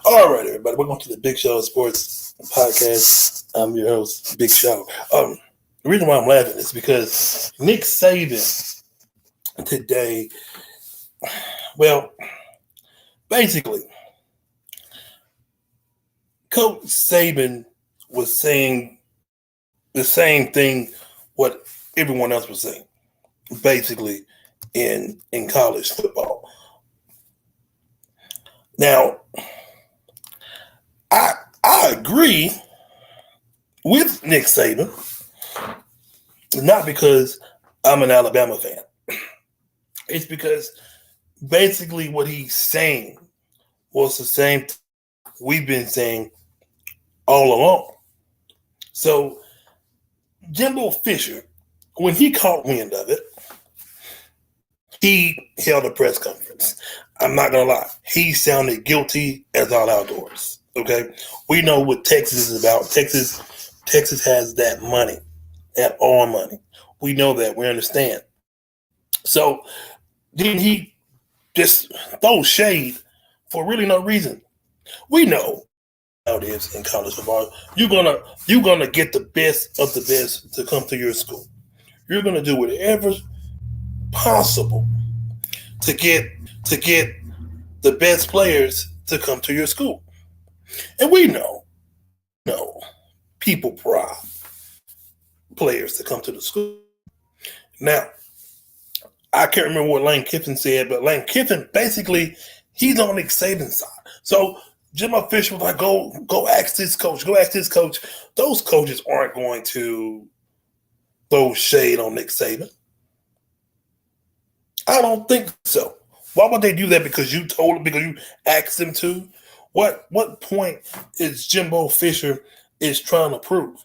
All right, everybody. Welcome to the Big Show Sports Podcast. I'm your host, Big Show. The reason why I'm laughing is because Nick Saban today, well, basically, Coach Saban was saying the same thing what everyone else was saying, basically, in college football. Now, I agree with Nick Saban, not because I'm an Alabama fan. It's because basically what he's saying was the same thing we've been saying all along. So Jimbo Fisher, when he caught wind of it, he held a press conference. I'm not gonna lie, he sounded guilty as all outdoors. Okay, we know what Texas is about. Texas has that money, that all money. We know that. We understand. So then he just throw shade for really no reason. We know how it is in college football. You're gonna get the best of the best to come to your school. You're gonna do whatever possible to get the best players to come to your school. And we know people bribe players to come to the school. Now, I can't remember what Lane Kiffin said, but Lane Kiffin basically he's on Nick Saban's side. So Jimbo Fisher was like, go ask this coach, go ask this coach. Those coaches aren't going to throw shade on Nick Saban. I don't think so. Why would they do that? Because you told them, because you asked them to? What point is Jimbo Fisher is trying to prove?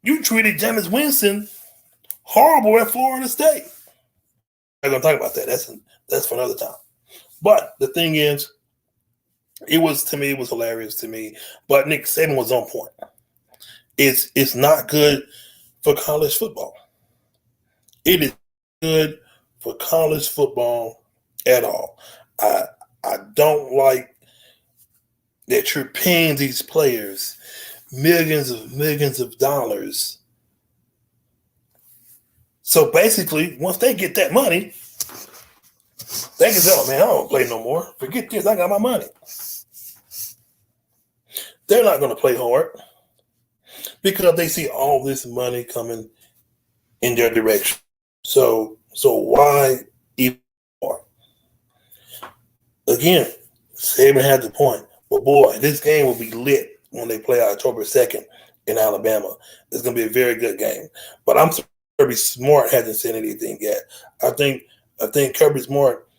You treated Jameis Winston horrible at Florida State. I'm not gonna talk about that. That's for another time. But the thing is, it was hilarious to me. But Nick Saban was on point. It's not good for college football. It is good for college football at all. I don't like that you're paying these players millions of dollars. So basically, once they get that money, they can say, "Oh man, I don't play no more. Forget this. I got my money." They're not going to play hard because they see all this money coming in their direction. So why even more? Again, Saban had the point. But boy, this game will be lit when they play October 2nd in Alabama. It's going to be a very good game. But I'm surprised Kirby Smart hasn't said anything yet. I think Kirby Smart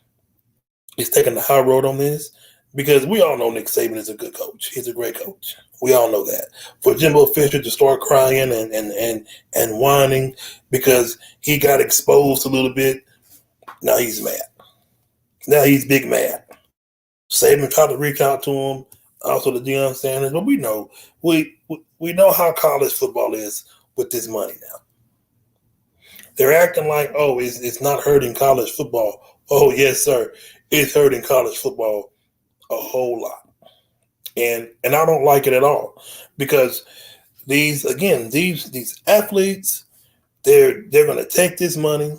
is taking the high road on this because we all know Nick Saban is a good coach. He's a great coach. We all know that. For Jimbo Fisher to start crying and whining because he got exposed a little bit, now he's mad. Now he's big mad. Saban tried to reach out to him, also to Deion Sanders, but we know how college football is with this money now. They're acting like, oh, it's not hurting college football. Oh, yes, sir. It's hurting college football a whole lot. And I don't like it at all because these athletes, they're going to take this money.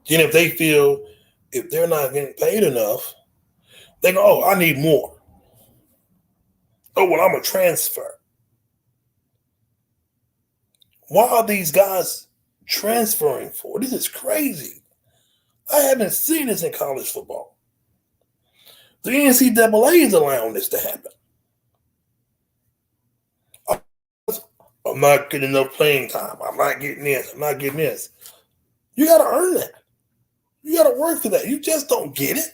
Then if they feel if they're not getting paid enough, they go, oh, I need more. Oh, well, I'm a transfer. Why are these guys transferring for? This is crazy. I haven't seen this in college football. The NCAA is allowing this to happen. I'm not getting enough playing time. I'm not getting this. I'm not getting this. You got to earn that. You got to work for that. You just don't get it.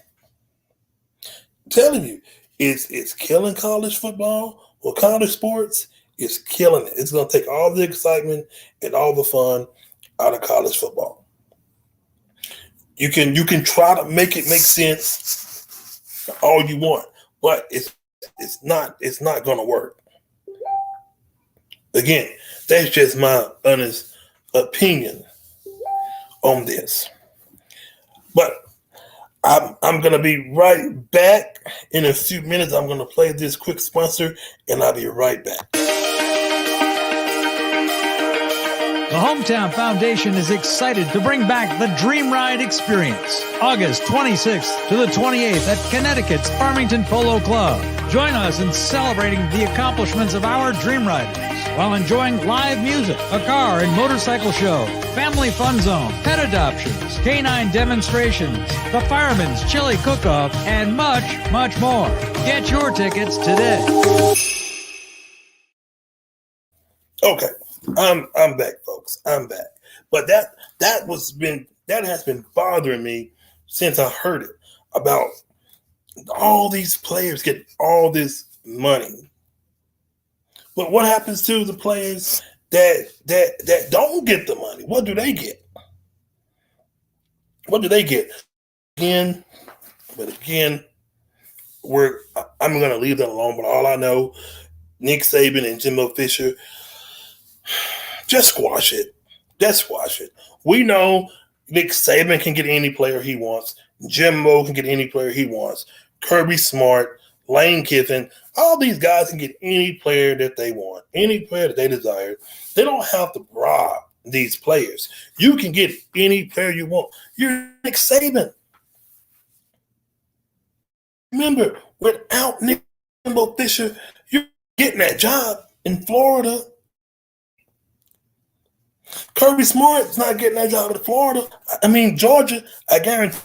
I'm telling you, it's killing college football or college sports. It's killing it. It's going to take all the excitement and all the fun out of college football. You can try to make it make sense all you want, but it's not going to work. Again, that's just my honest opinion on this. But I'm gonna be right back in a few minutes. I'm gonna play this quick sponsor, and I'll be right back. The Hometown Foundation is excited to bring back the Dream Ride experience, August 26th to the 28th at Connecticut's Farmington Polo Club. Join us in celebrating the accomplishments of our Dream Riders while enjoying live music, a car and motorcycle show, family fun zone, pet adoptions, canine demonstrations, the Fireman's Chili Cook-Off, and much, much more. Get your tickets today. Okay. I'm back, folks. I'm back. But that has been bothering me since I heard it about all these players get all this money. But what happens to the players that don't get the money? What do they get? What do they get? Again, I'm going to leave that alone. But all I know, Nick Saban and Jimbo Fisher. Just squash it. Just squash it. We know Nick Saban can get any player he wants. Jimbo can get any player he wants. Kirby Smart, Lane Kiffin, all these guys can get any player that they want, any player that they desire. They don't have to bribe these players. You can get any player you want. You're Nick Saban. Remember, without Nick Jimbo Fisher, you're getting that job in Florida. Kirby Smart's not getting that job in Florida. I mean, Georgia, I guarantee.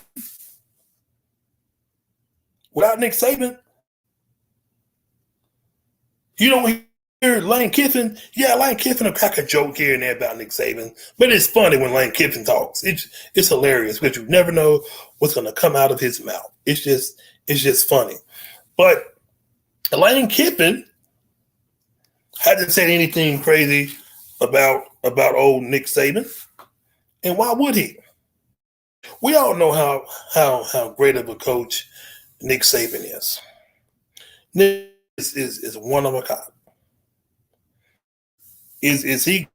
Without Nick Saban, you don't hear Lane Kiffin. Yeah, Lane Kiffin will crack a joke here and there about Nick Saban, but it's funny when Lane Kiffin talks. It's hilarious because you never know what's going to come out of his mouth. It's just funny. But Lane Kiffin hasn't said anything crazy about old Nick Saban, and why would he? We all know how great of a coach Nick Saban is. Nick is one of a kind. Is he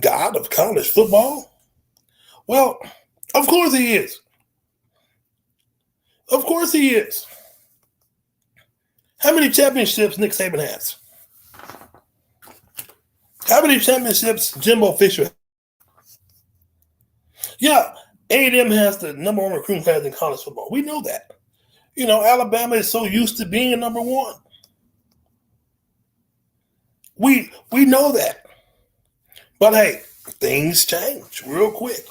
God of college football? Well, of course he is. Of course he is. How many championships Nick Saban has? How many championships Jimbo Fisher has? Yeah, A&M has the number one recruiting class in college football. We know that. You know, Alabama is so used to being a number one. We know that. But hey, things change real quick.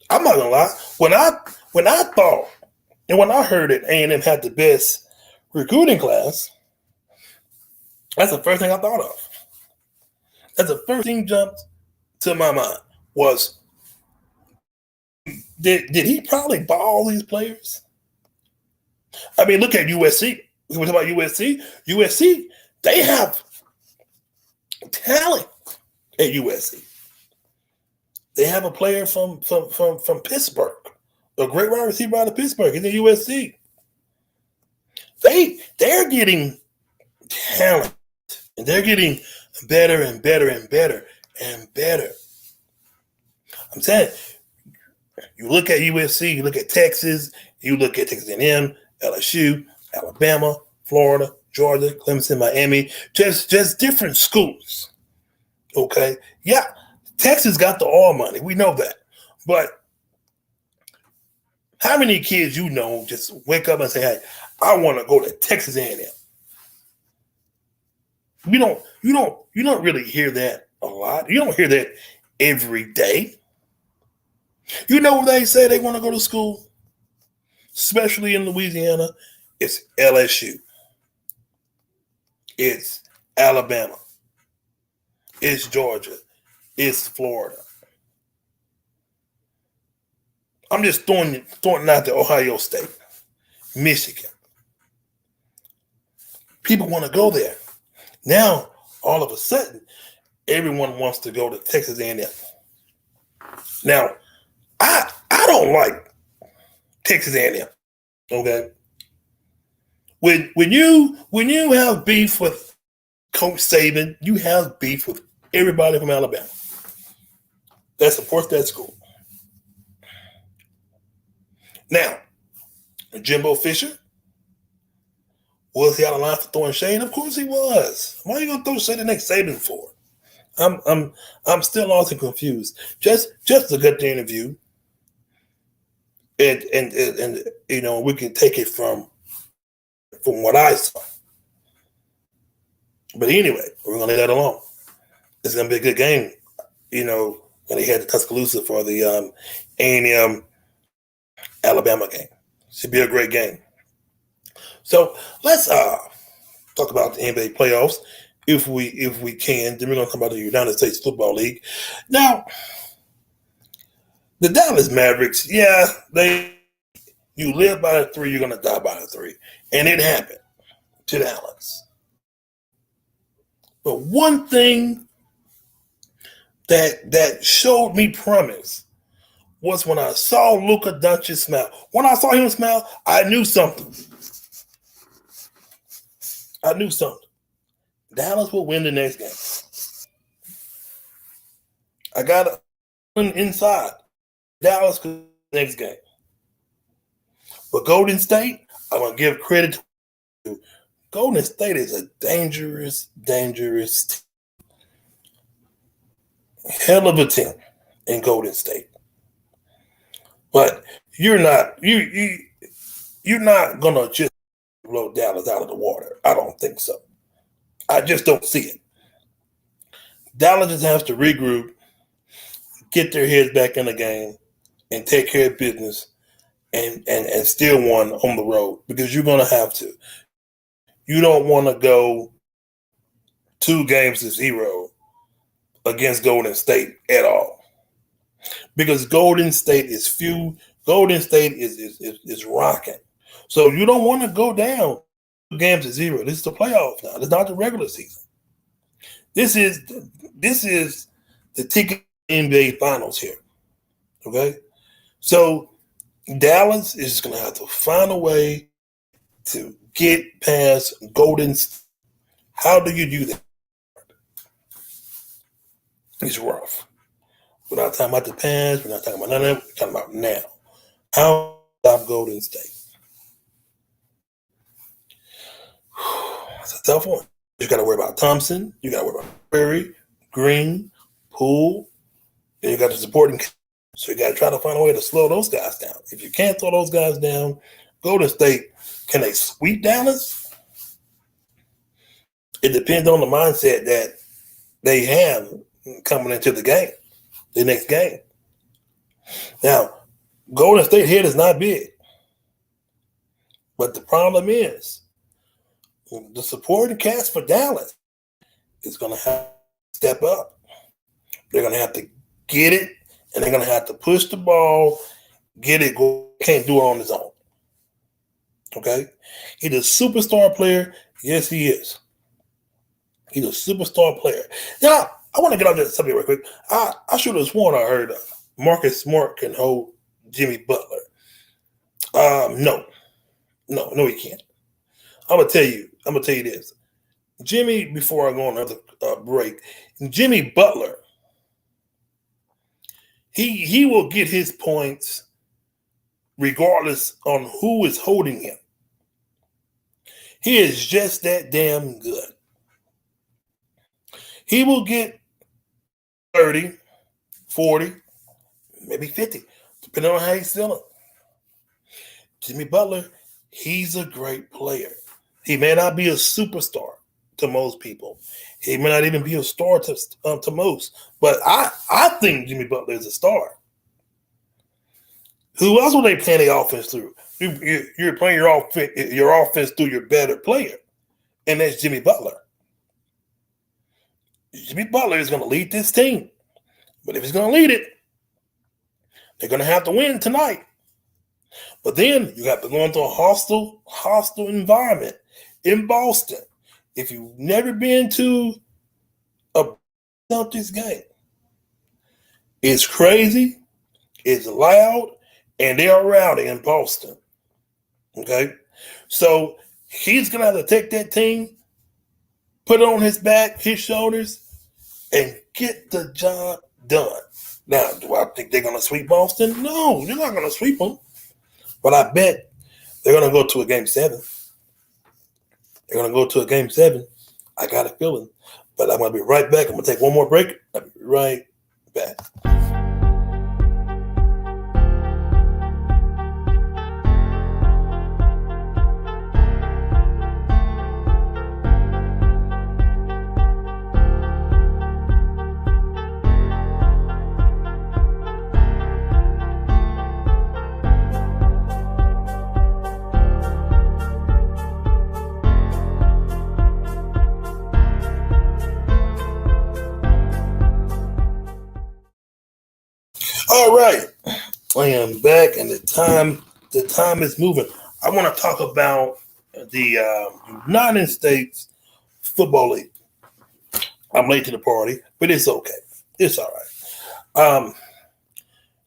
I'm not gonna lie. When I thought and when I heard that A&M had the best recruiting class, that's the first thing I thought of. That's the first thing jumped to my mind was, did he probably buy all these players? I mean, look at USC. We talk about USC. USC, they have talent at USC. They have a player from Pittsburgh, a great wide receiver out of Pittsburgh. He's in USC. They're getting talent, and they're getting better and better and better and better. I'm saying, you look at USC, you look at Texas, you look at Texas A&M, LSU, Alabama, Florida, Georgia, Clemson, Miami, just different schools. Okay, yeah, Texas got the all money. We know that, but how many kids you know just wake up and say, "Hey, I want to go to Texas A&M"? You don't really hear that a lot. You don't hear that every day. You know when they say they want to go to school, especially in Louisiana, it's LSU. It's Alabama. It's Georgia. It's Florida. I'm just throwing out there Ohio State, Michigan. People want to go there. Now, all of a sudden, everyone wants to go to Texas A&M. Now, I don't like Texas A&M. Okay, when you have beef with Coach Saban, you have beef with everybody from Alabama that supports that school. Now, Jimbo Fisher? Was he out of line for throwing shade? Of course he was. Why are you gonna throw shade at Nick Saban for? I'm still lost and confused. Just a good interview, and we can take it from what I saw. But anyway, we're gonna leave that alone. It's gonna be a good game, when they head to Tuscaloosa for the A&M Alabama game. Should be a great game. So let's talk about the NBA playoffs if we can. Then we're gonna talk about the United States Football League. Now, the Dallas Mavericks, you live by the 3, you're gonna die by the 3, and it happened to Dallas. But one thing that showed me promise was when I saw Luka Doncic smile. When I saw him smile, I knew something. Dallas will win the next game. I got it inside. Dallas could win the next game. But Golden State, I'm going to give credit to. Golden State is a dangerous team. Hell of a team in Golden State. But you're not gonna just blow Dallas out of the water. I don't think so. I just don't see it. Dallas just has to regroup, get their heads back in the game, and take care of business, and still win on the road, because you're gonna have to. You don't want to go 2-0 against Golden State at all, because Golden State is few. Golden State is rocking. So you don't want to go down 2-0. This is the playoffs now. It's not the regular season. This is the ticket NBA Finals here. Okay, so Dallas is going to have to find a way to get past Golden State. How do you do that? It's rough. We're not talking about the past. We're not talking about none of that. We're talking about now. How to stop Golden State? It's a tough one. You got to worry about Thompson. You got to worry about Curry, Green, Poole. And you got the supporting. So you got to try to find a way to slow those guys down. If you can't slow those guys down, Golden State, can they sweep Dallas? It depends on the mindset that they have coming into the game, the next game. Now, Golden State head is not big. But the problem is the supporting cast for Dallas is going to have to step up. They're going to have to get it, and they're going to have to push the ball, get it, go. Can't do it on his own. Okay? He's a superstar player. Yes, he is. He's a superstar player. Now, I want to get off this subject real quick. I should have sworn I heard Marcus Smart can hold Jimmy Butler. No, he can't. I'm gonna tell you this. Jimmy, before I go on another break, Jimmy Butler, he will get his points regardless on who is holding him. He is just that damn good. He will get 30, 40, maybe 50, depending on how he's feeling. Jimmy Butler, he's a great player. He may not be a superstar to most people. He may not even be a star to most. But I think Jimmy Butler is a star. Who else will they plan the offense through? You're playing your offense through your better player, and that's Jimmy Butler. Jimmy Butler is going to lead this team. But if he's going to lead it, they're going to have to win tonight. But then you have to go into a hostile environment in Boston. If you've never been to a Celtics game, it's crazy, it's loud, and they are rowdy in Boston. Okay? So he's going to have to take that team, put it on his back, his shoulders, and get the job done. Now, do I think they're going to sweep Boston? No, they're not going to sweep them. But I bet They're going to go to a game 7. They're going to go to a game 7. I got a feeling. But I'm going to be right back. I'm going to take one more break. I'll be right back. All right, I am back, and the time is moving. I want to talk about the United States Football League. I'm late to the party, but it's okay. It's all right.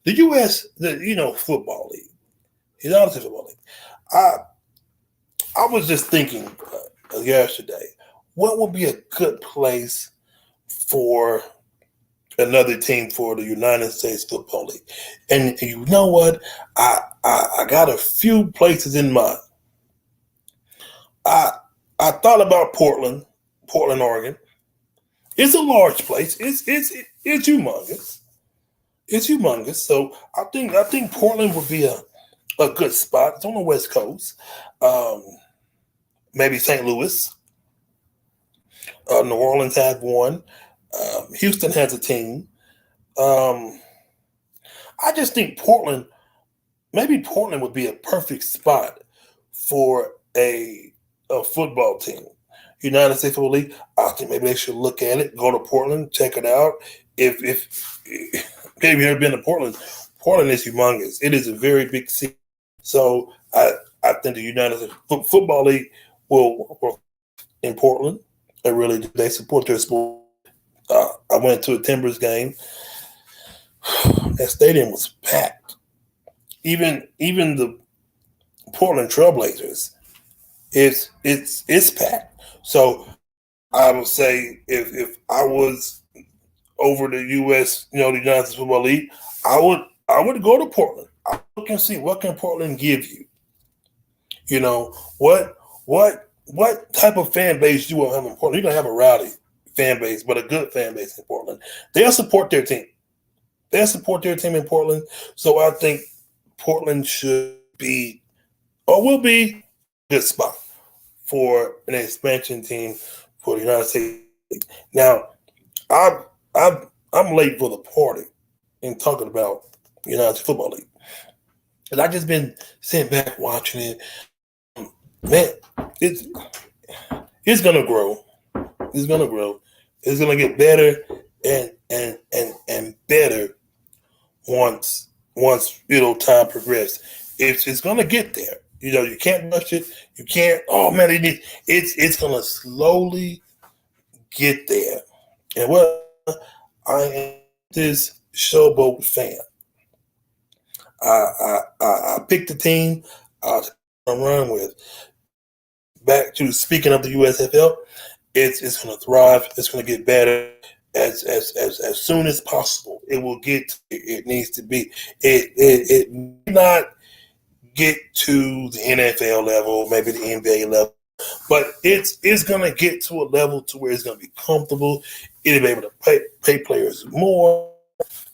The U.S. Football League, the United States Football League. I was just thinking yesterday, what would be a good place for another team for the United States Football League? And you know what? I got a few places in mind. I thought about Portland, Oregon. It's a large place. It's humongous. It's humongous. So I think Portland would be a good spot. It's on the West Coast. Maybe St. Louis. New Orleans had one. Houston has a team. I just think Portland would be a perfect spot for a football team. United States Football League, I think maybe they should look at it, go to Portland, check it out. If you've never been to Portland, Portland is humongous. It is a very big city. So I think the United States Football League will work in Portland. They support their sport. I went to a Timbers game. That stadium was packed. Even the Portland Trailblazers, it's packed. So I would say if I was over the U.S., the United States Football League, I would go to Portland. I look and see what can Portland give you. What type of fan base you will have in Portland? You're gonna have a rowdy fan base, but a good fan base in Portland. They'll support their team. They'll support their team in Portland. So I think Portland should be or will be a good spot for an expansion team for the United States. Now, I'm late for the party in talking about the United States Football League. And I've just been sitting back watching it. Man, it's gonna grow. It's gonna grow. It's gonna get better and better once time progresses. It's gonna get there. You can't rush it. You can't. Oh man, it's gonna slowly get there. And I am this showboat fan. I picked the team I'm run with. Back to speaking of the USFL, it's going to thrive. It's going to get better as soon as possible. It will get to it needs to be. It may not get to the NFL level, maybe the NBA level, but it's going to get to a level to where it's going to be comfortable. It'll be able to pay players more.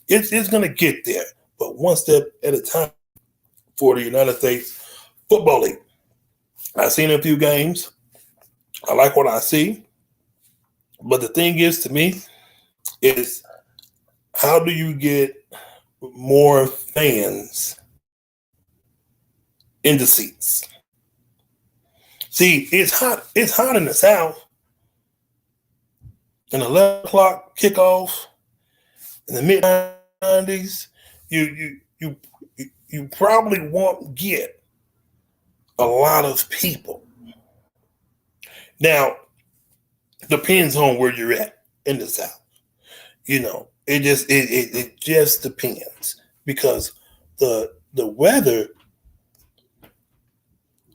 It's going to get there, but one step at a time for the United States Football League. I've seen a few games. I like what I see. But the thing is, to me, is how do you get more fans in the seats? See, it's hot. It's hot in the South. An 11 o'clock kickoff in the mid-90s, you probably won't get a lot of people. Now, depends on where you're at in the South. It just depends because the weather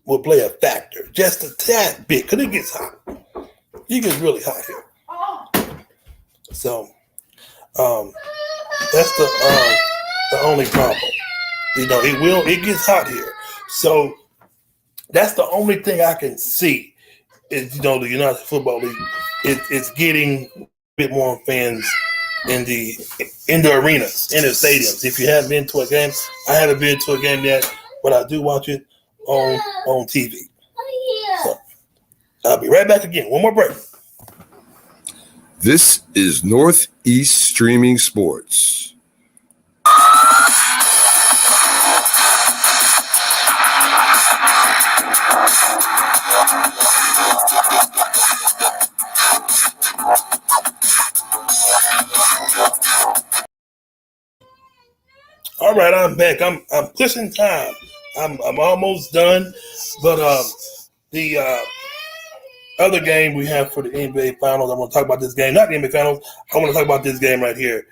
will play a factor just a tad bit because it gets hot. It gets really hot here. So that's the only problem. It gets hot here. So That's the only thing I can see is, the United Football League it's getting a bit more fans in the arenas, in the stadiums. If you haven't been to a game, I haven't been to a game yet, but I do watch it on TV. So, I'll be right back again. One more break. This is Northeast Streaming Sports. All right, I'm back. I'm pushing time. I'm almost done, but the other game we have for the NBA Finals, I want to talk about this game. Not the NBA Finals. I want to talk about this game right here.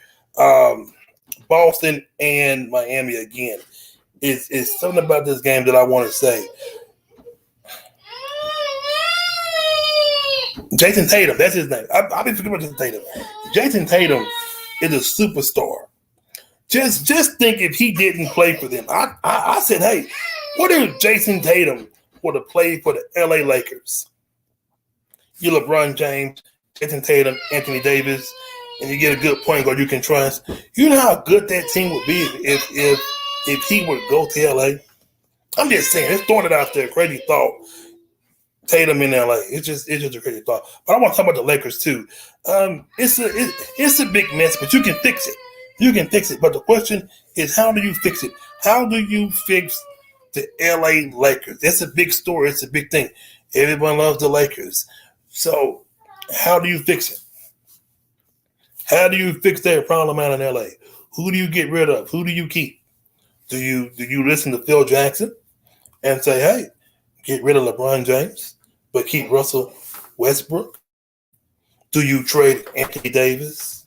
Boston and Miami again. It's something about this game that I want to say. Jason Tatum, that's his name. I've been forgetting about Jason Tatum. Jason Tatum is a superstar. Just think if he didn't play for them. I said, hey, what if Jason Tatum would have played for the LA Lakers? You LeBron James, Jason Tatum, Anthony Davis, and you get a good point guard you can trust. You know how good that team would be if he would go to LA? I'm just saying, it's throwing it out there. Crazy thought. Tatum in LA. It's just a crazy thought. But I want to talk about the Lakers too. It's a big mess, but you can fix it. You can fix it. But the question is, how do you fix it? How do you fix the LA Lakers? That's a big story. It's a big thing. Everyone loves the Lakers. So how do you fix it? How do you fix that problem out in LA? Who do you get rid of? Who do you keep? Do you listen to Phil Jackson and say, hey, get rid of LeBron James, but keep Russell Westbrook? Do you trade Anthony Davis?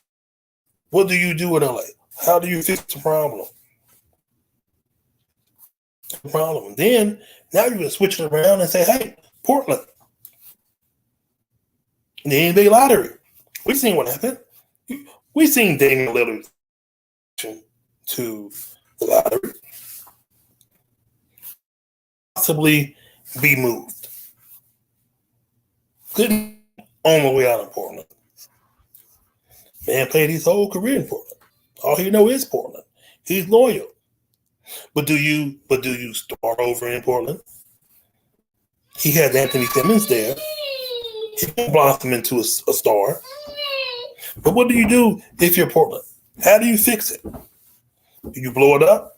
What do you do in LA? How do you fix the problem? Then now you can switch it around and say, hey, Portland. The NBA lottery. We've seen what happened. We've seen Damian Lillard to the lottery. Possibly be moved. Couldn't on the way out of Portland. Man played his whole career in Portland. All he knows is Portland. He's loyal. But do you start over in Portland? He has Anthony Simmons there. He can blossom into a star. But what do you do if you're Portland? How do you fix it? Do you blow it up?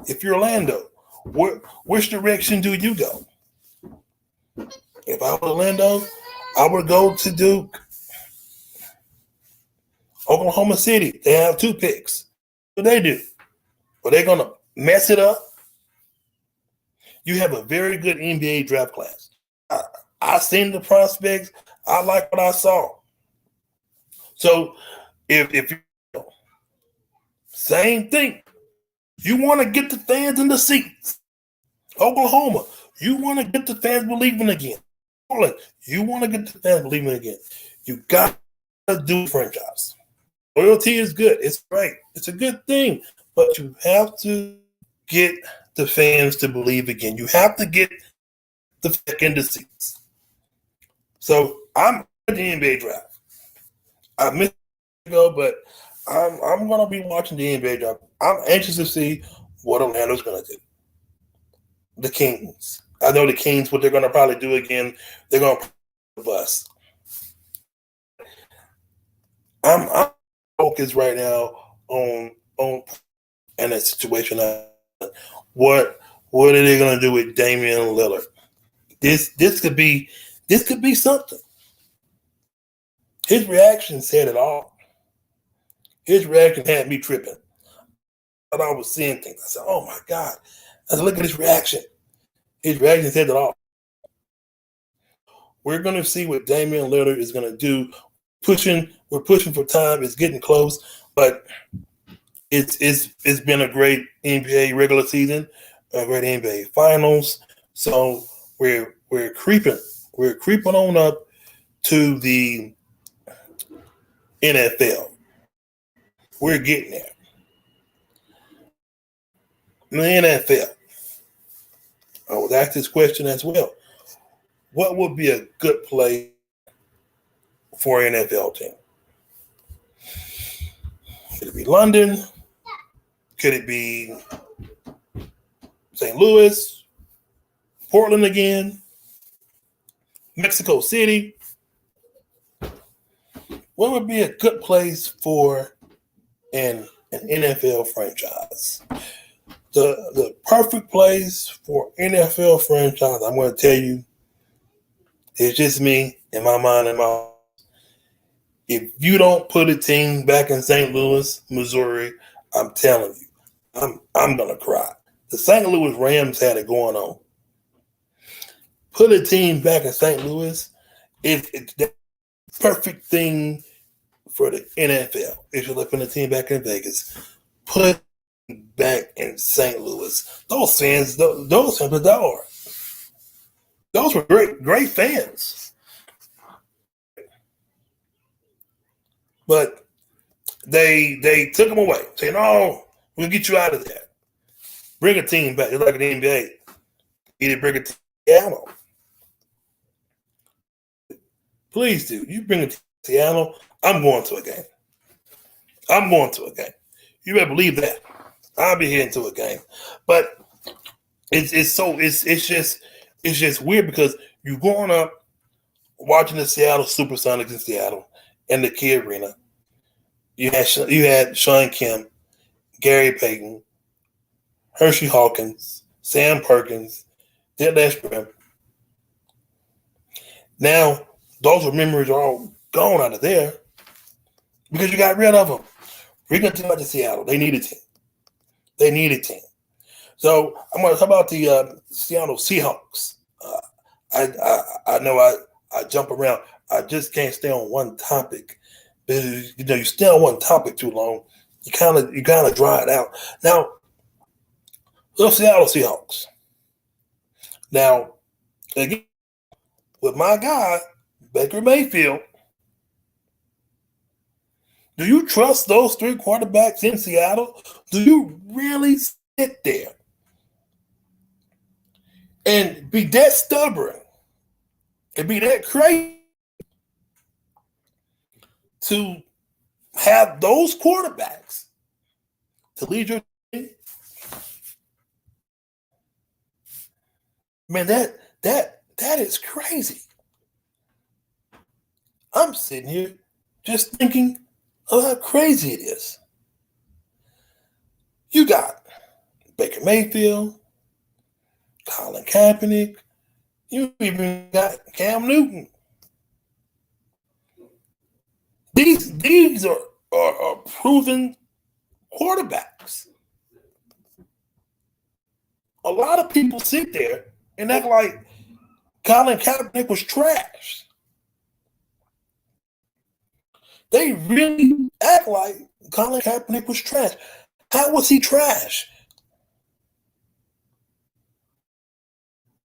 If you're Orlando, which direction do you go? If I were Orlando, I would go to Duke. Oklahoma City, they have 2 picks. What they do? Are they going to mess it up? You have a very good NBA draft class. I seen the prospects. I like what I saw. So if you same thing, you want to get the fans in the seats. Oklahoma, you want to get the fans believing again. You want to get the fans believing again. You got to do franchise. Loyalty is good. It's great. It's a good thing. But you have to get the fans to believe again. You have to get the back in the seats. So I'm at the NBA draft. I missed it go, but I'm going to be watching the NBA draft. I'm anxious to see what Orlando's going to do. The Kings. I know the Kings, what they're going to probably do again, they're going to bust. I'm focused right now on and that situation. What are they going to do with Damian Lillard? This could be something. His reaction said it all. His reaction had me tripping. I thought I was seeing things. I said, "Oh my God!" I said, "Look at his reaction." His reaction said it all. We're going to see what Damian Lillard is going to do. We're pushing for time. It's getting close, but it's been a great NBA regular season, a great NBA finals. So we're creeping on up to the NFL. We're getting there. The NFL. I was asked this question as well. What would be a good play for an NFL team? Could it be London? Could it be St. Louis? Portland again? Mexico City? What would be a good place for an NFL franchise? The perfect place for NFL franchise, I'm going to tell you, it's just me in my mind and my. If you don't put a team back in St. Louis, Missouri, I'm telling you, I'm gonna cry. The St. Louis Rams had it going on. Put a team back in St. Louis, it's the perfect thing for the NFL. If you're looking at a team back in Vegas, put back in St. Louis. Those fans adored. Those were great fans. But they took them away, saying, "No, we'll get you out of there. Bring a team back." It's like an NBA. You need to bring a team to Seattle. Please do. You bring a team to Seattle, I'm going to a game. I'm going to a game. You better believe that. I'll be heading to a game. But it's just weird because you're going up watching the Seattle Supersonics in Seattle in the Key Arena. You had Sean Kemp, Gary Payton, Hershey Hawkins, Sam Perkins, Dick Lashbrim. Now those memories are all gone out of there because you got rid of them. Bring a team out to Seattle. They need a team. They need a team. So I'm going to talk about the Seattle Seahawks. I know I jump around. I just can't stay on one topic. Because, you stay on one topic too long, you kind of dry it out. Now, the Seattle Seahawks. Now, again, with my guy Baker Mayfield, do you trust those three quarterbacks in Seattle? Do you really sit there and be that stubborn and be that crazy to have those quarterbacks to lead your team? Man, that is crazy. I'm sitting here just thinking of how crazy it is. You got Baker Mayfield, Colin Kaepernick, you even got Cam Newton. These are proven quarterbacks. A lot of people sit there and act like Colin Kaepernick was trash. They really act like Colin Kaepernick was trash. How was he trash?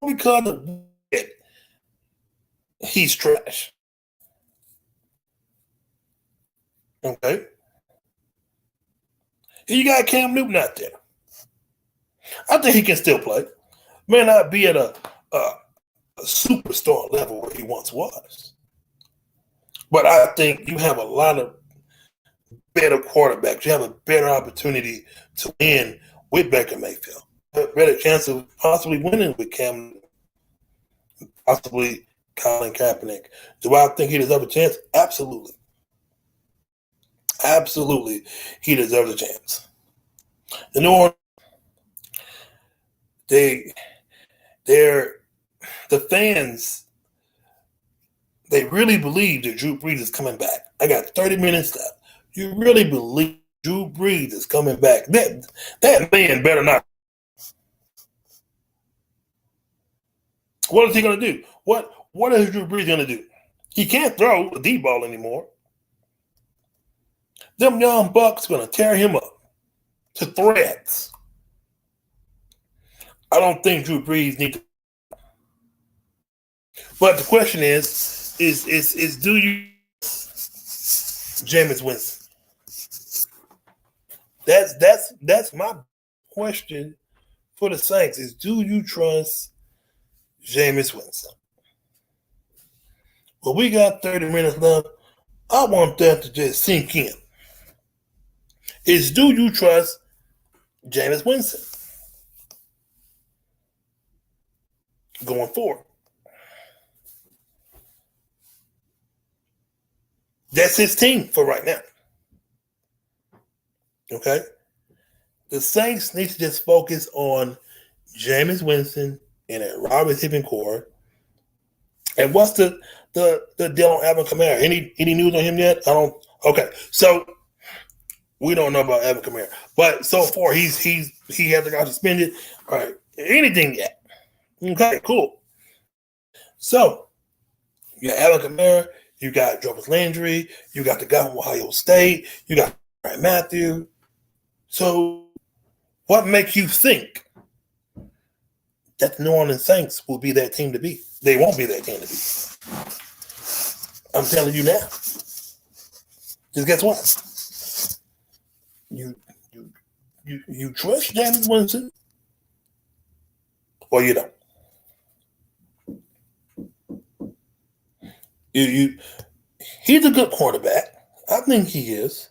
Because of it, he's trash. Okay? You got Cam Newton out there. I think he can still play. May not be at a superstar level where he once was. But I think you have a lot of better quarterbacks. You have a better opportunity to win with Baker Mayfield. A better chance of possibly winning with Cam Newton. Possibly Colin Kaepernick. Do I think he deserves a chance? Absolutely. Absolutely, he deserves a chance. The New Orleans, the fans, they really believe that Drew Brees is coming back. I got 30 minutes left. You really believe Drew Brees is coming back? That man better not. What is he going to do? What is Drew Brees going to do? He can't throw the deep ball anymore. Them young bucks going to tear him up to threads. I don't think Drew Brees needs to. But the question is do you Jameis Winston? That's my question for the Saints is, do you trust Jameis Winston. Well, we got 30 minutes left. I want that to just sink in. Do you trust Jameis Winston going forward? That's his team for right now. Okay? The Saints need to just focus on Jameis Winston and a Robert Hippin core. And what's the deal on Alvin Kamara? Any news on him yet? I don't. Okay, so we don't know about Alvin Kamara, but so far he hasn't got suspended. All right, anything yet? Okay, cool. So you got Alvin Kamara, you got Jarvis Landry, you got the guy from Ohio State, you got Ryan Matthew. So what makes you think that the New Orleans Saints will be that team to beat? They won't be that team to beat. I'm telling you now. Just guess what? You trust Jameis Winston, or you don't. He's a good quarterback. I think he is.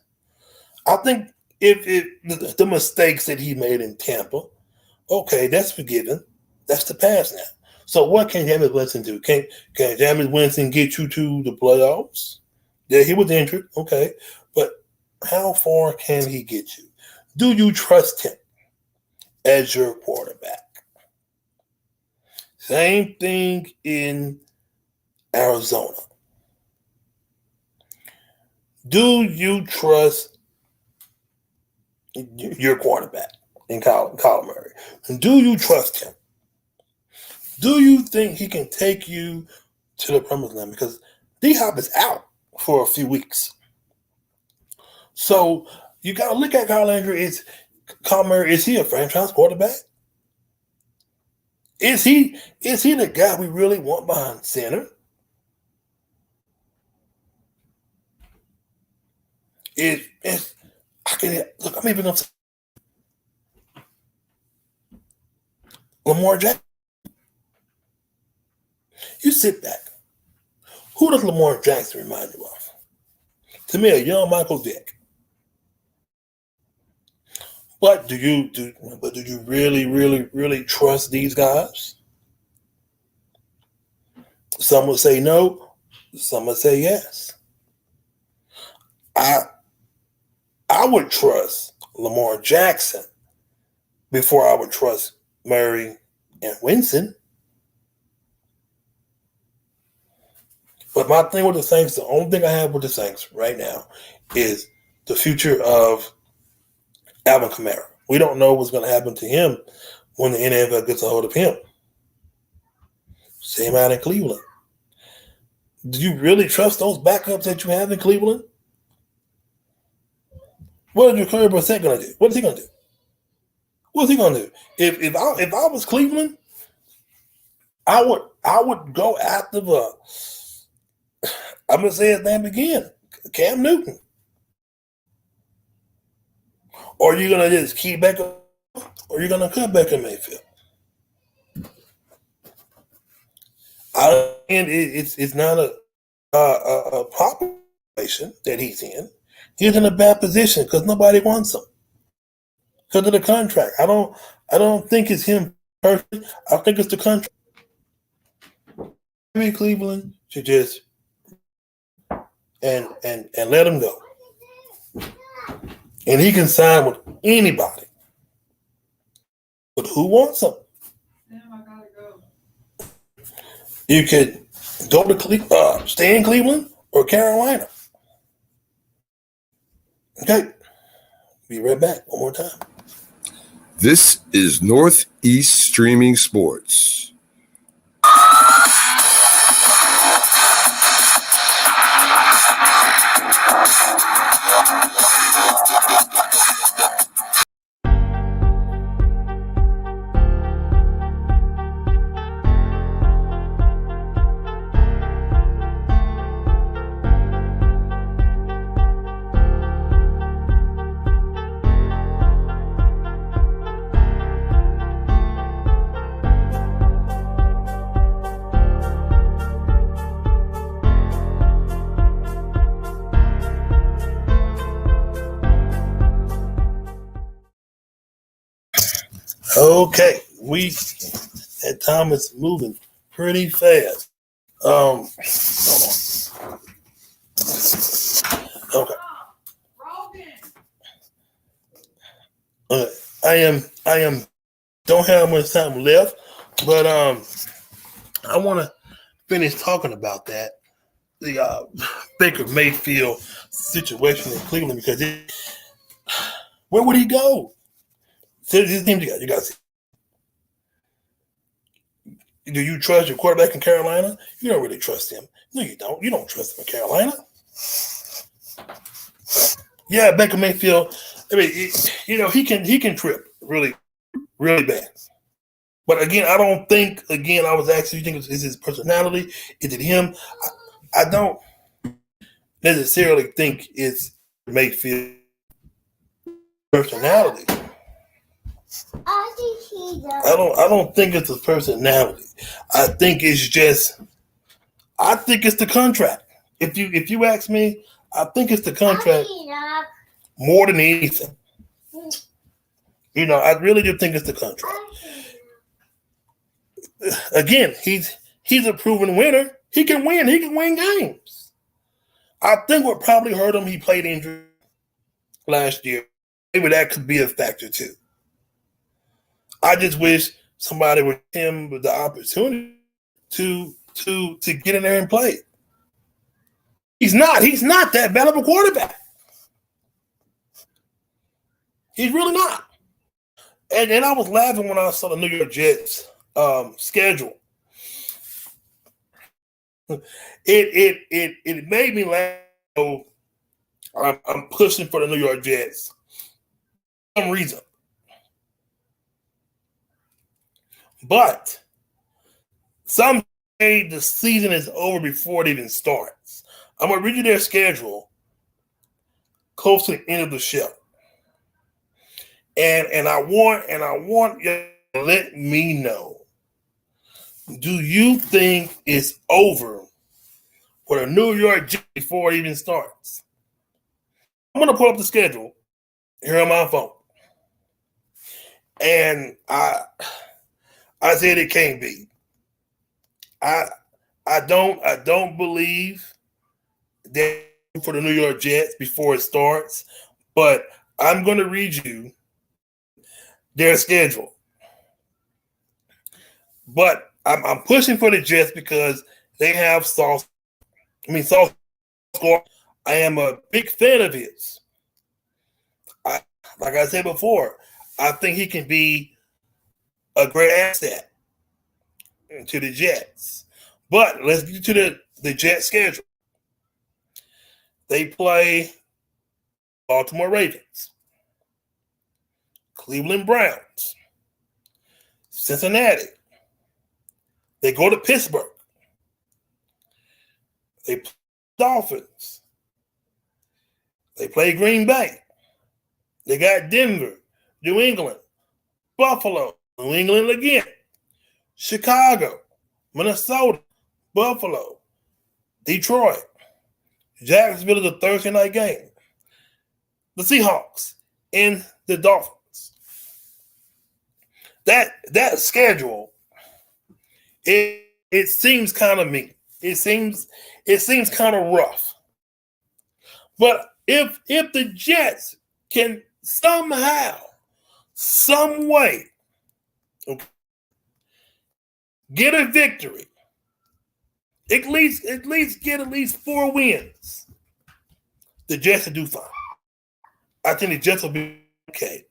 I think if the mistakes that he made in Tampa, okay, that's forgiven. That's the past now. So what can Jameis Winston do? Can Jameis Winston get you to the playoffs? Yeah, he was injured, okay. But how far can he get you? Do you trust him as your quarterback? Same thing in Arizona. Do you trust your quarterback in Kyler Murray? And do you trust him? Do you think he can take you to the promised land? Because D-Hop is out for a few weeks. So you got to look at Kyler Murray. Is he a franchise quarterback? Is he the guy we really want behind center? I'm even upset. Lamar Jackson. You sit back. Who does Lamar Jackson remind you of? To me, a young Michael Vick. But do you really, really, really trust these guys? Some would say no. Some would say yes. I would trust Lamar Jackson before I would trust Murray and Winston. But my thing with the Saints, the only thing I have with the Saints right now is the future of Alvin Kamara. We don't know what's going to happen to him when the NFL gets a hold of him. Same out in Cleveland. Do you really trust those backups that you have in Cleveland? What is Jacoby Brissett going to do? What is he going to do? What's he going to do? If I was Cleveland, I would go after I'm going to say his name again, Cam Newton. Or are you going to just keep back up, or you're going to cut back in Mayfield? It's not a population that he's in. He's in a bad position because nobody wants him because of the contract. I don't think it's him personally. I think it's the contract. Maybe Cleveland should just and let him go, and he can sign with anybody. But who wants him? Damn, I gotta go. You could go to Cleveland, stay in Cleveland or Carolina. Okay, be right back one more time. This is Northeast Streaming Sports. Okay, that time is moving pretty fast. Hold on. Okay. I am don't have much time left, but I want to finish talking about that the Baker Mayfield situation in Cleveland because where would he go? So his team you got. Do you trust your quarterback in Carolina? You don't really trust him. No, you don't. You don't trust him in Carolina. Yeah, Baker Mayfield. I mean, he can trip really, really bad. But again, I don't think. Again, I was asking, you think is his personality? Is it him? I don't necessarily think it's Mayfield personality. I don't think it's his personality. I think it's the contract. If you ask me, I think it's the contract more than anything. I really do think it's the contract. Again, he's a proven winner. He can win. He can win games. I think what probably hurt him, he played injured last year. Maybe that could be a factor too. I just wish somebody would give him the opportunity to get in there and play. He's not that bad of a quarterback. He's really not. And I was laughing when I saw the New York Jets schedule. It made me laugh. I'm pushing for the New York Jets for some reason. But some say the season is over before it even starts. I'm going to read you their schedule close to the end of the show. And I want you to let me know, do you think it's over for the New York Jets before it even starts? I'm going to pull up the schedule here on my phone. And I said it can't be. I don't believe that for the New York Jets before it starts, but I'm going to read you their schedule. But I'm pushing for the Jets because they have Sauce. Sauce score. I am a big fan of his. Like I said before, I think he can be a great asset to the Jets. But let's get to the Jets schedule. They play Baltimore Ravens, Cleveland Browns, Cincinnati. They go to Pittsburgh. They play Dolphins. They play Green Bay. They got Denver, New England, Buffalo, New England again, Chicago, Minnesota, Buffalo, Detroit, Jacksonville is a Thursday night game, the Seahawks, and the Dolphins. That schedule, it seems kind of mean. It seems kind of rough. But if the Jets can somehow, some way, get a victory, at least get at least 4 wins, the Jets will do fine. I think the Jets will be okay.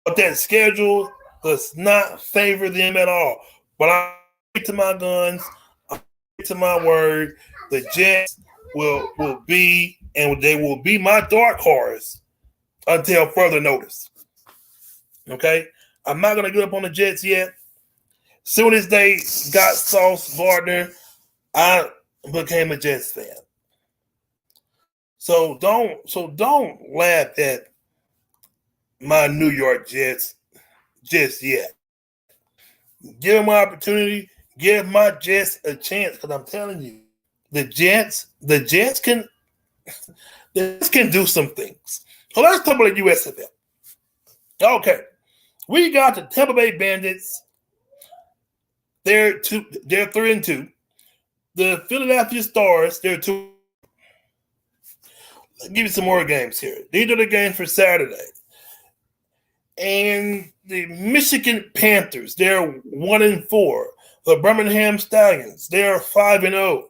But that schedule does not favor them at all. But I stick to my guns. I stick to my word. The Jets will be, and they will be my dark horse until further notice. Okay? I'm not going to get up on the Jets yet. Soon as they got Sauce Gardner, I became a Jets fan. So don't laugh at my New York Jets just yet. Give them an opportunity. Give my Jets a chance, because I'm telling you, the Jets can do some things. So let's talk about the USFL. Okay. We got the Tampa Bay Bandits. They're 3-2. The Philadelphia Stars, they're 2. I'll give you some more games here. These are the games for Saturday. And the Michigan Panthers, they're 1-4. The Birmingham Stallions, they're 5-0.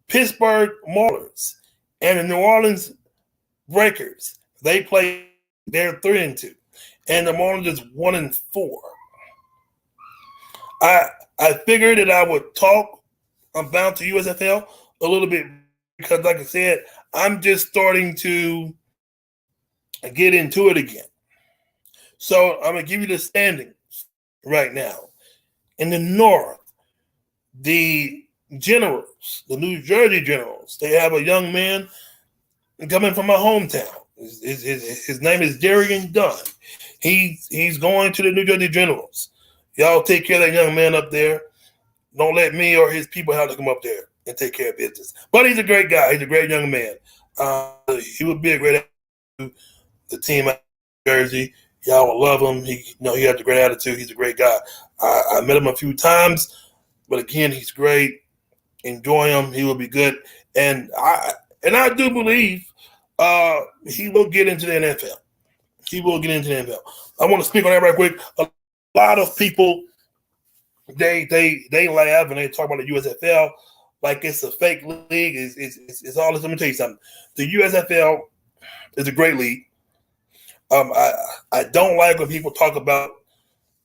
Pittsburgh Maulers and the New Orleans Breakers, they're 3-2. And the Maulers is 1-4. I figured that I would talk about the USFL a little bit because, like I said, I'm just starting to get into it again. So I'm going to give you the standings right now. In the North, the Generals, the New Jersey Generals, they have a young man coming from my hometown. His name is Darian Dunn. He's going to the New Jersey Generals. Y'all take care of that young man up there. Don't let me or his people have to come up there and take care of business. But he's a great guy. He's a great young man. He would be a great attitude to the team out of Jersey. Y'all will love him. He has a great attitude. He's a great guy. I met him a few times, but again, he's great. Enjoy him. He will be good. And I do believe he will get into the NFL. He will get into the NFL. I want to speak on that right quick. A lot of people, they laugh and they talk about the USFL like it's a fake league. It's all this. Let me tell you something. The USFL is a great league. I don't like when people talk about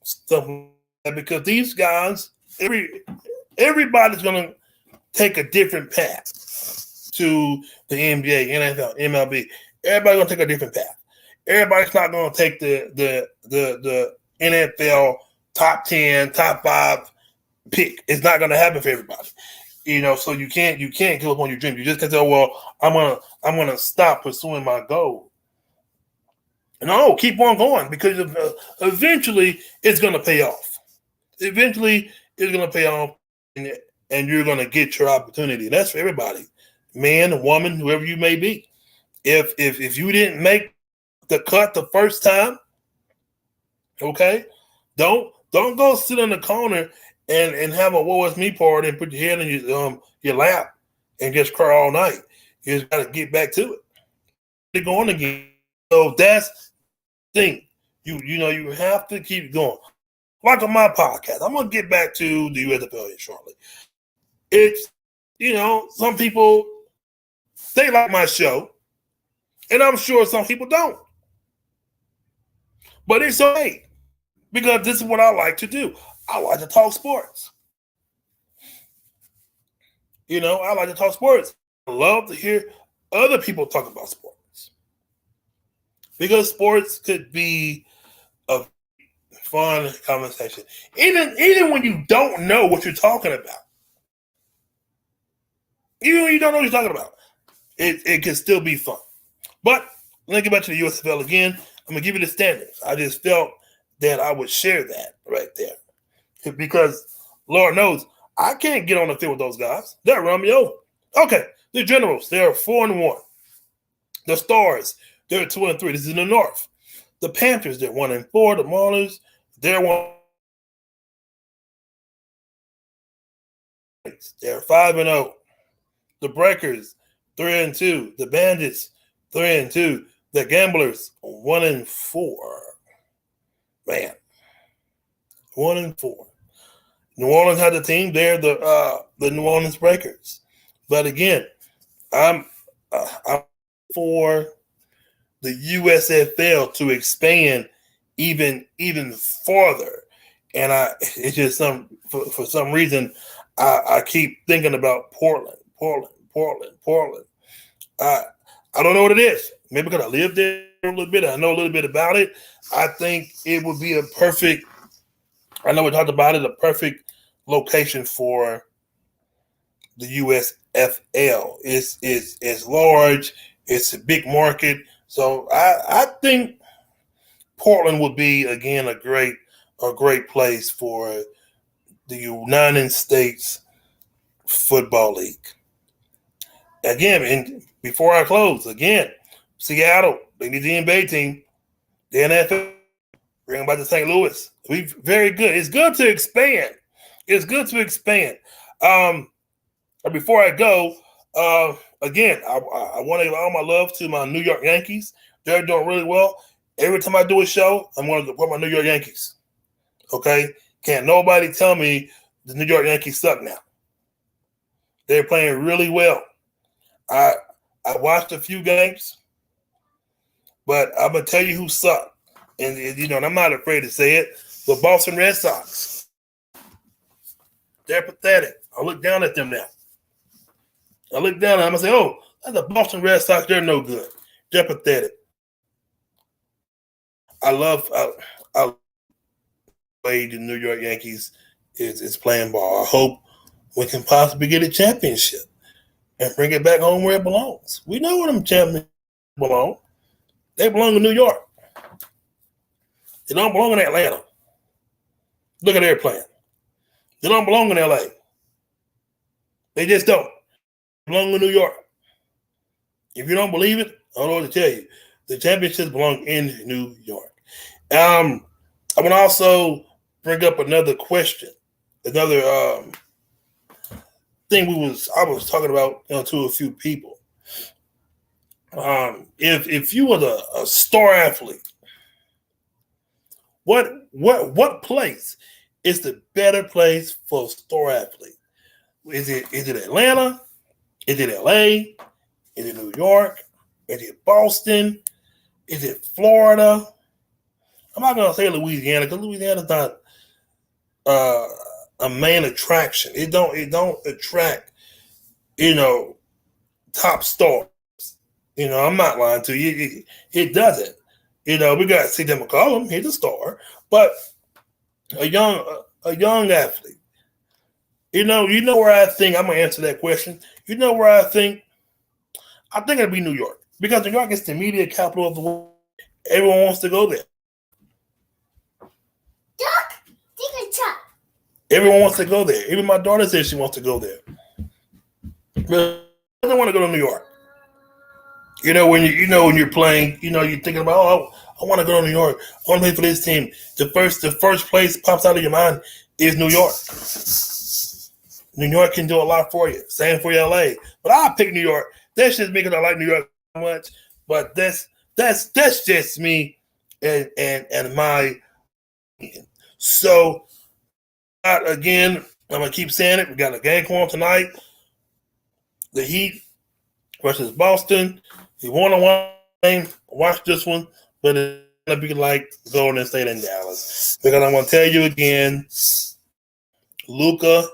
stuff like that because these guys, everybody's going to take a different path to the NBA, NFL, MLB. Everybody's going to take a different path. Everybody's not going to take the NFL top 10, top 5 pick. It's not going to happen for everybody. So you can't give up on your dream. You just can't say, well, I'm gonna stop pursuing my goal. No, keep on going because eventually it's going to pay off. Eventually it's going to pay off, and you're going to get your opportunity. That's for everybody, man, woman, whoever you may be. If you didn't make the cut the first time, okay, don't go sit in the corner and have a woe is me party and put your head in your lap and just cry all night. You just got to get back to it. You're going again. So that's the thing. You have to keep going. Like on my podcast, I'm gonna get back to the USFL shortly. It's some people they like my show, and I'm sure some people don't. But it's okay because this is what I like to do. I like to talk sports. I like to talk sports. I love to hear other people talk about sports because sports could be a fun conversation, even when you don't know what you're talking about. Even when you don't know what you're talking about, it can still be fun. But let me get back to the USFL again. I'm gonna give you the standings. I just felt that I would share that right there because Lord knows I can't get on the field with those guys. They'll run me over. Okay, the Generals, they're 4-1. The Stars, they're 2-3. This is in the North. The Panthers, they're 1-4. The Maulers, they're 1. They're 5-0. The Breakers, 3-2. The Bandits, 3-2. The Gamblers, 1-4. Man, 1-4. New Orleans had the team. They're the New Orleans Breakers. But again, I'm for the USFL to expand even farther. And it's just for some reason I keep thinking about Portland. I don't know what it is. Maybe because I lived there a little bit. I know a little bit about it. I think it would be a perfect. I know we talked about it. A perfect location for the USFL. It's large. It's a big market. So I think Portland would be again a great place for the United States Football League. Again, and before I close, again, Seattle, they need the NBA team. The NFL, Bring them back to St. Louis. We very good. It's good to expand. It's good to expand. Before I go, again, I want to give all my love to my New York Yankees. They're doing really well. Every time I do a show, I'm going to support my New York Yankees. Okay? Can't nobody tell me the New York Yankees suck now. They're playing really well. I watched a few games, but I'm going to tell you who sucked. And, and I'm not afraid to say it, the Boston Red Sox. They're pathetic. I look down at them now. I look down and I'm going to say, oh, that's the Boston Red Sox. They're no good. They're pathetic. I love the way the New York Yankees is playing ball. I hope we can possibly get a championship and bring it back home where it belongs. We know where them champions belong. They belong in New York. They don't belong in Atlanta. Look at their plan. They don't belong in LA. They just don't. They belong in New York. If you don't believe it, I don't know what to tell you. The championships belong in New York. I want to also bring up another question, another thing I was talking about to a few people. If you were a star athlete, what place is the better place for a star athlete? Is it Atlanta? Is it LA? Is it New York? Is it Boston? Is it Florida? I'm not gonna say Louisiana because Louisiana's not a main attraction. It don't attract top stars. I'm not lying to you. It doesn't. We got C.J. McCollum. He's a star, but a young athlete. You know where I think I'm gonna answer that question. You know where I think it'll be New York because New York is the media capital of the world. Everyone wants to go there. Everyone wants to go there. Even my daughter says she wants to go there. But I don't want to go to New York. When you're playing, you're thinking about, I want to go to New York. I want to play for this team. The first place pops out of your mind is New York. New York can do a lot for you. Same for LA. But I pick New York. That's just because I like New York so much. But that's just me and my opinion. So again, I'm gonna keep saying it. We got a game going tonight. The Heat versus Boston. If you want to watch this one, but it's gonna be like Golden State and Dallas. Because I'm gonna tell you again, Luka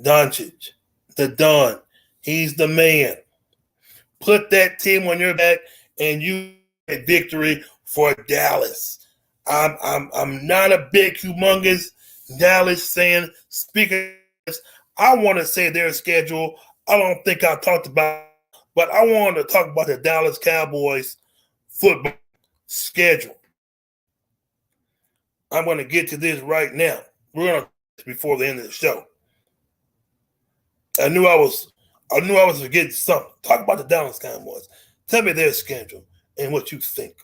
Doncic, the Don, he's the man. Put that team on your back and you get victory for Dallas. I'm not a big, humongous Dallas fan. Speaking of this, I want to say their schedule. I don't think I talked about, but I wanted to talk about the Dallas Cowboys football schedule. I'm going to get to this right now. We're going to before the end of the show. I knew I was forgetting something. Talk about the Dallas Cowboys. Tell me their schedule and what you think.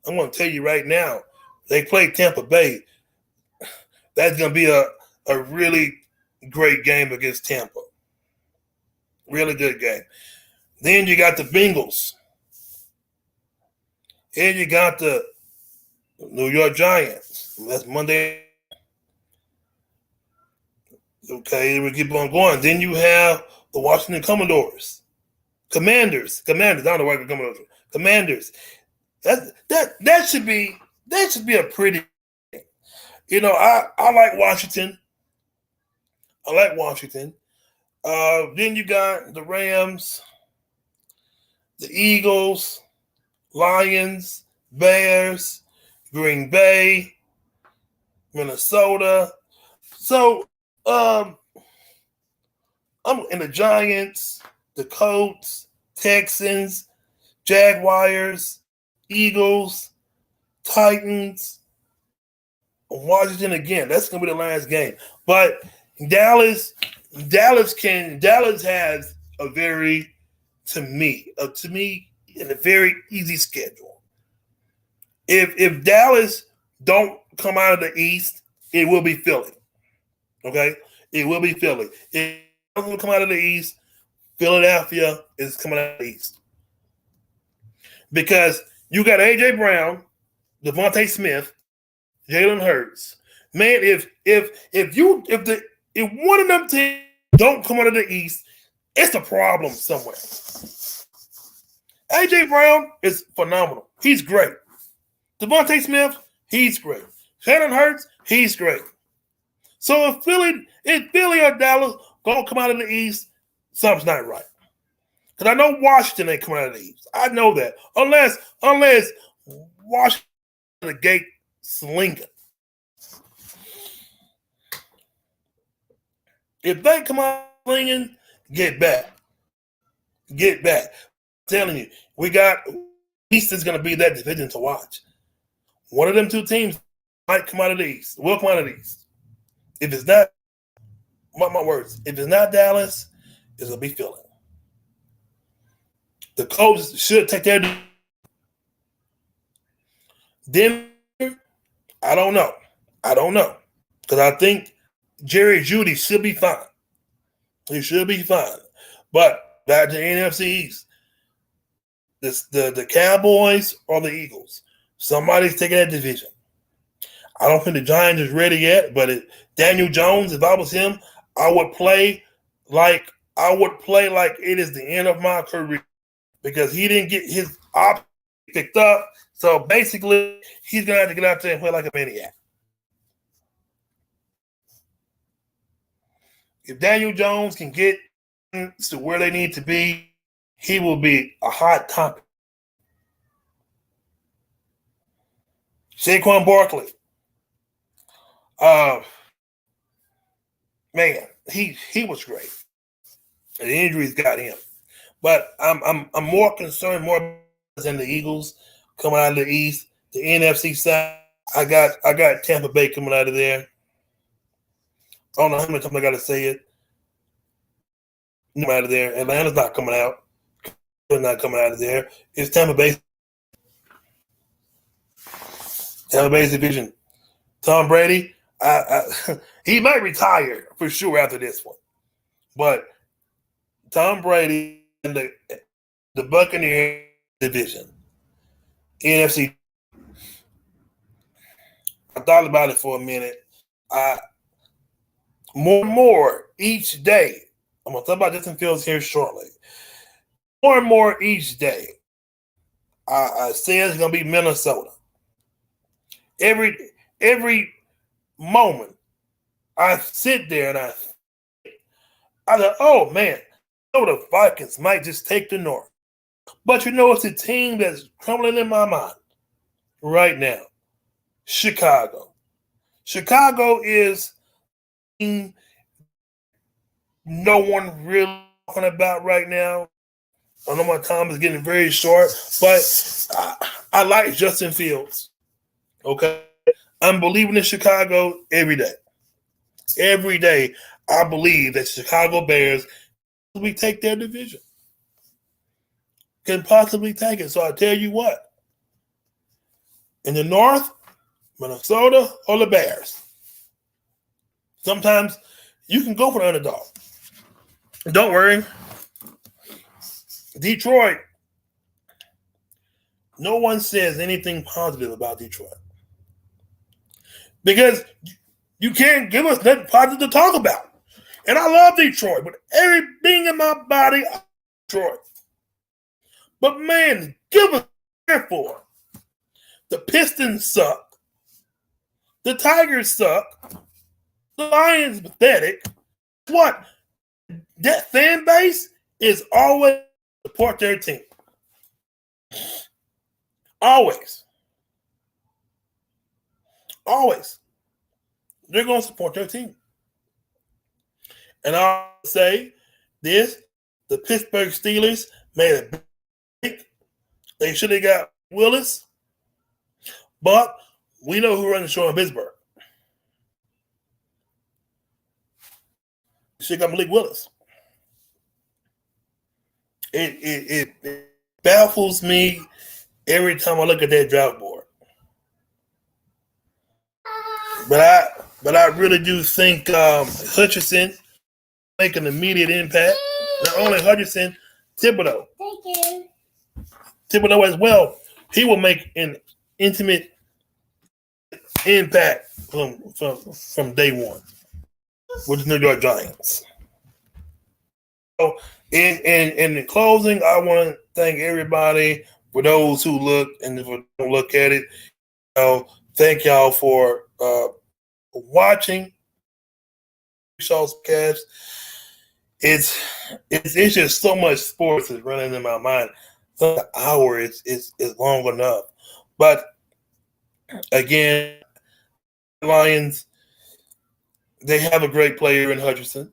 I'm going to tell you right now. They play Tampa Bay. That's going to be a really great game against Tampa. Really good game. Then you got the Bengals. And you got the New York Giants. That's Monday. Okay, we keep on going. Then you have the Washington Commanders. Commanders. I don't know why Commanders. Commanders. That should be a pretty. I like Washington. Then you got the Rams, the Eagles, Lions, Bears, Green Bay, Minnesota. So I'm in the Giants, the Colts, Texans, Jaguars, Eagles, Titans, Washington again. That's gonna be the last game. But Dallas has a very, to me, in a very easy schedule. If Dallas don't come out of the East, it will be Philly. Okay? It will be Philly. If it doesn't come out of the East, Philadelphia is coming out of the East. Because you got A.J. Brown, Devontae Smith, Jalen Hurts. Man, if one of them teams don't come out of the East, it's a problem somewhere. A.J. Brown is phenomenal. He's great. Devontae Smith, he's great. Jalen Hurts, he's great. So if Philly or Dallas don't come out of the East, something's not right. Because I know Washington ain't coming out of the East. I know that. Unless Washington the gate slinging. If they come out slinging, get back. Get back. I'm telling you, we got East is going to be that division to watch. One of them two teams might come out of the East. Will come out of the East. If it's not, mark my words, if it's not Dallas, it's going to be Philly. The Colts should take their. Denver, I don't know. Because I think Jerry Jeudy should be fine. He should be fine. But back to the NFC East. The Cowboys or the Eagles. Somebody's taking that division. I don't think the Giants is ready yet, but Daniel Jones, if I was him, I would play like it is the end of my career. Because he didn't get his option picked up. So basically, he's going to have to get out there and play like a maniac. If Daniel Jones can get to where they need to be, he will be a hot topic. Saquon Barkley. Man, he was great. And the injuries got him. But I'm more concerned than the Eagles coming out of the East. The NFC side, I got Tampa Bay coming out of there. I don't know how many times I got to say it. Out of there. Atlanta's not coming out. They're not coming out of there. It's Tampa Bay. Tampa Bay's division. Tom Brady, he might retire for sure after this one. But Tom Brady and the Buccaneers division, NFC. I thought about it for a minute. More and more each day. I'm going to talk about Justin Fields here shortly. More and more each day. I say it's going to be Minnesota. Every moment I sit there and I thought, oh man, the Vikings might just take the North. But it's a team that's crumbling in my mind right now. Chicago. Chicago is no one really talking about right now. I know my time is getting very short, but I like Justin Fields. Okay? I'm believing in Chicago every day. Every day, I believe that Chicago Bears will take their division. Can possibly take it. So I tell you what. In the North, Minnesota or the Bears. Sometimes you can go for the underdog. Don't worry. Detroit. No one says anything positive about Detroit. Because you can't give us nothing positive to talk about. And I love Detroit, but everything in my body, I love Detroit. But man, give us care for. The Pistons suck. The Tigers suck. The Lions pathetic. What? That fan base is always support their team. Always. Always. They're going to support their team. And I'll say this, the Pittsburgh Steelers made a mistake. They should have got Willis, but we know who runs the show in Pittsburgh. They should have got Malik Willis. It baffles me every time I look at that draft board. but I really do think Hutchinson make an immediate impact. Not only Hutchinson, Thibodeau. Thank you. Thibodeau as well. He will make an intimate impact from day one with the New York Giants. So in closing, I want to thank everybody for those who look and if you don't look at it. Thank y'all for watching Shaw's cast. It's just so much sports is running in my mind. So the hour is long enough. But again, Lions, they have a great player in Hutchinson.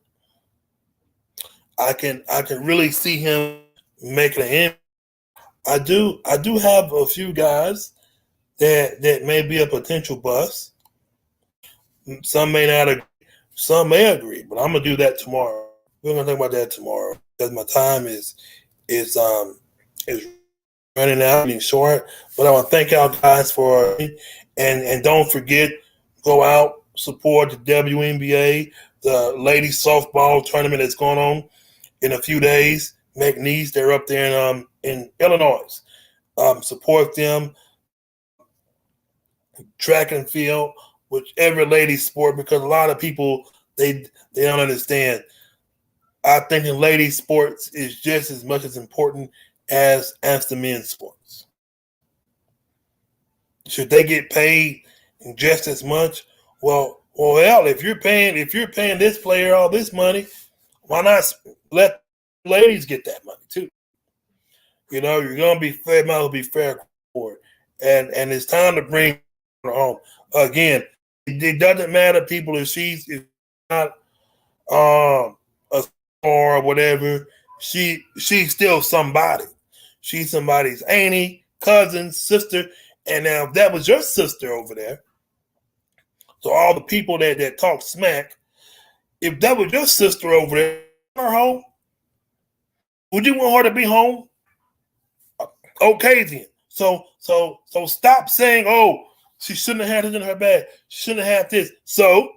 I can really see him making an impact. I do have a few guys that may be a potential bust. Some may not agree. Some may agree, but I'm gonna do that tomorrow. We're gonna talk about that tomorrow because my time is running out, getting short. But I want to thank y'all guys for and don't forget, go out, support the WNBA, the ladies softball tournament that's going on in a few days. McNeese, they're up there in Illinois. Support them. Track and field, whichever ladies sport, because a lot of people they don't understand. I think in ladies sports is just as much as important as the men's sports. Should they get paid just as much? Well, hell, if you're paying this player all this money, why not let ladies get that money too? You know, you're gonna be fair, might as well be fair for it. And it's time to bring her home. Again, it doesn't matter, people, if she's not a star or whatever, she's still somebody. She's somebody's auntie, cousin, sister. And now if that was your sister over there, so all the people that talk smack, if that was your sister over there, her home, would you want her to be home? Okay then. So stop saying, oh, she shouldn't have had it in her bag. She shouldn't have had this. So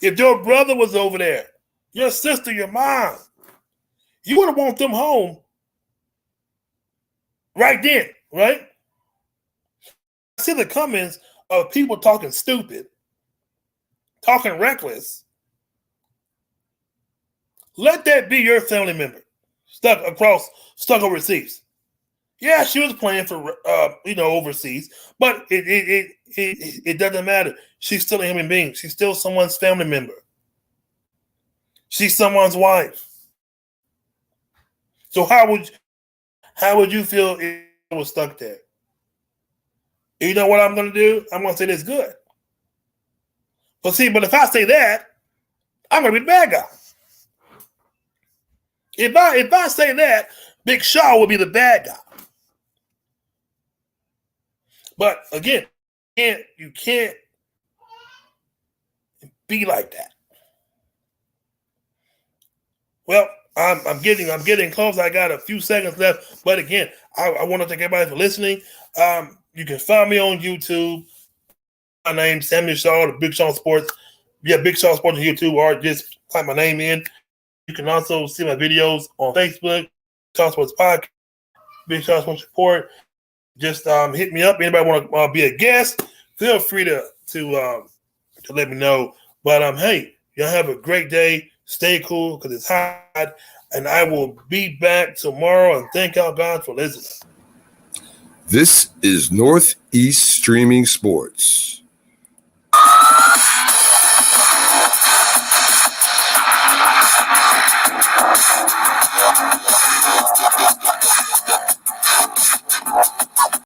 if your brother was over there, your sister, your mom, you would have want them home right then, right? I see the comments of people talking stupid, talking reckless. Let that be your family member stuck overseas. Yeah, she was playing for overseas, but it doesn't matter. She's still a human being. She's still someone's family member. She's someone's wife. So how would you feel if it was stuck there? You know what I'm going to do? I'm going to say this good. But if I say that, I'm going to be the bad guy. If I say that, Big Shaw will be the bad guy. But again, you can't be like that. Well, I'm getting close. I got a few seconds left. But again, I want to thank everybody for listening. You can find me on YouTube. My name Samuel Shaw, the Big Shaw Sports. Yeah, Big Shaw Sports on YouTube, or just type my name in. You can also see my videos on Facebook, Shaw Sports Podcast, Big Shaw Sports Report. Just hit me up. Anybody want to be a guest? Feel free to let me know. But hey, y'all have a great day. Stay cool because it's hot, and I will be back tomorrow. And thank y'all guys for listening. This is Northeast Streaming Sports.